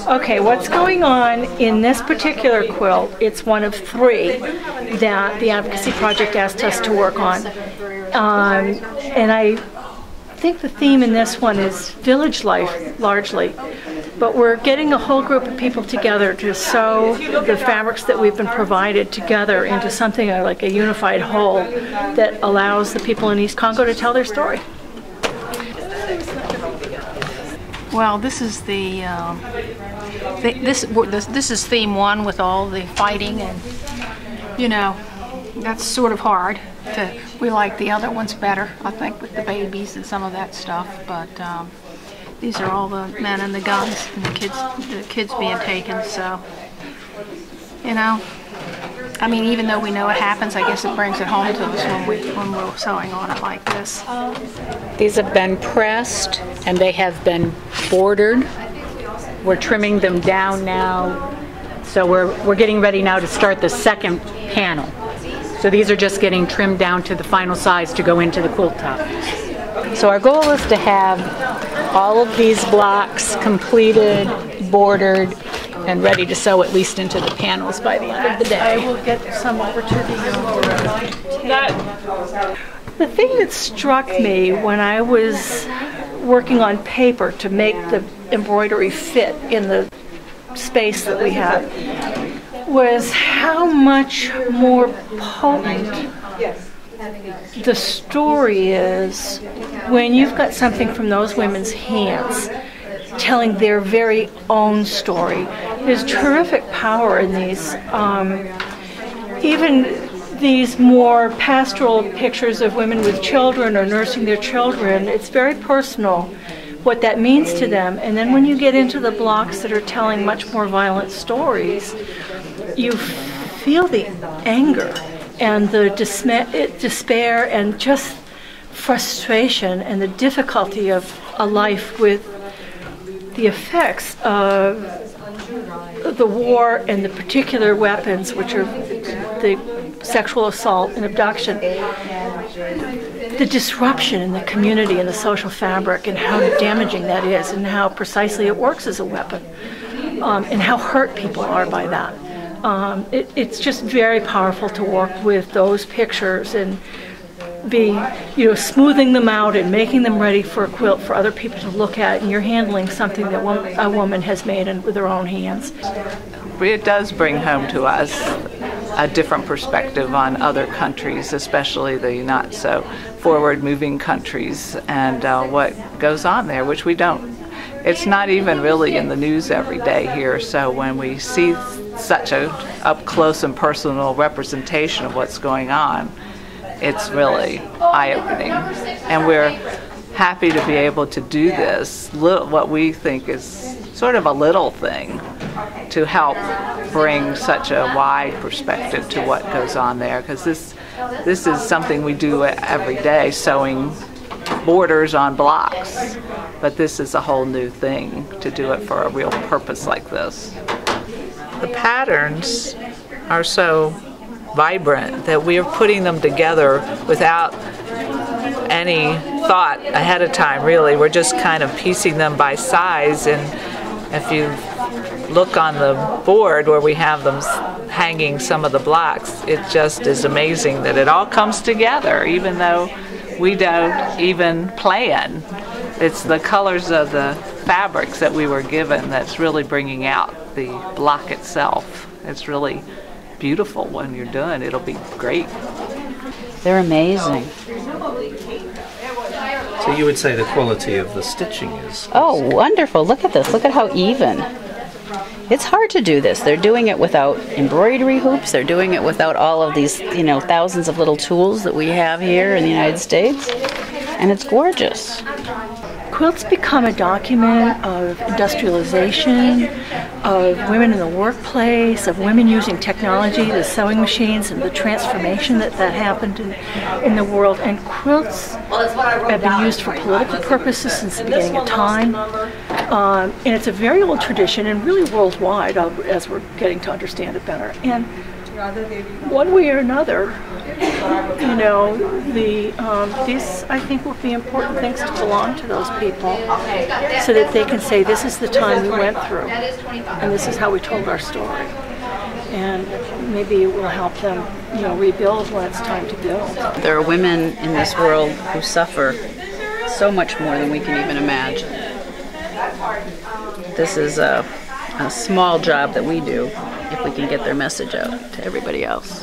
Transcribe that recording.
Okay, what's going on in this particular quilt, it's one of 3 that the Advocacy Project asked us to work on. And I think the theme in this one is village life, largely. But we're getting a whole group of people together to sew the fabrics that we've been provided together into something like a unified whole that allows the people in East Congo to tell their story. Well, this is this is theme 1 with all the fighting, and you know, that's sort of hard. We like the other ones better, I think, with the babies and some of that stuff. But these are all the men and the guns and the kids being taken. So, you know, I mean, even though we know it happens, I guess it brings it home to us when we're sewing on it like this. These have been pressed and they have been bordered. We're trimming them down now. So we're getting ready now to start the second panel. So these are just getting trimmed down to the final size to go into the quilt top. So our goal is to have all of these blocks completed, bordered, and ready to sew at least into the panels by the end of the day. I will get some over to the The thing that struck me when I was working on paper to make the embroidery fit in the space that we had was how much more potent the story is when you've got something from those women's hands telling their very own story. There's terrific power in these. Even these more pastoral pictures of women with children or nursing their children, it's very personal what that means to them. And then when you get into the blocks that are telling much more violent stories, you feel the anger and the despair and just frustration and the difficulty of a life with the effects of the war and the particular weapons, which are the sexual assault and abduction, the disruption in the community and the social fabric, and how damaging that is, and how precisely it works as a weapon, and how hurt people are by that. It's just very powerful to work with those pictures and be, smoothing them out and making them ready for a quilt for other people to look at, and you're handling something that a woman has made with her own hands. It does bring home to us a different perspective on other countries, especially the not so forward-moving countries, and what goes on there, which we don't. It's not even really in the news every day here, so when we see such a up-close and personal representation of what's going on, it's really eye-opening. And we're happy to be able to do this, what we think is sort of a little thing, to help bring such a wide perspective to what goes on there, because this is something we do every day, sewing borders on blocks, but this is a whole new thing to do it for a real purpose like this. The patterns are so vibrant that we are putting them together without any thought ahead of time, really. We're just kind of piecing them by size, and if you look on the board where we have them hanging some of the blocks, it just is amazing that it all comes together, even though we don't even plan. It's the colors of the fabrics that we were given that's really bringing out the block itself. It's really beautiful when you're done. It'll be great. They're amazing. So you would say the quality of the stitching is... Oh, wonderful. Look at this. Look at how even. It's hard to do this. They're doing it without embroidery hoops. They're doing it without all of these, thousands of little tools that we have here in the United States. And it's gorgeous. Quilts become a document of industrialization, of women in the workplace, of women using technology, the sewing machines, and the transformation that happened in the world. And quilts have been used for political purposes since the beginning of time. And it's a very old tradition, and really worldwide, as we're getting to understand it better. And one way or another, you know, these I think will be important things to belong to those people, so that they can say, this is the time we went through, and this is how we told our story. And maybe it will help them, you know, rebuild when it's time to build. There are women in this world who suffer so much more than we can even imagine. This is a small job that we do if we can get their message out to everybody else.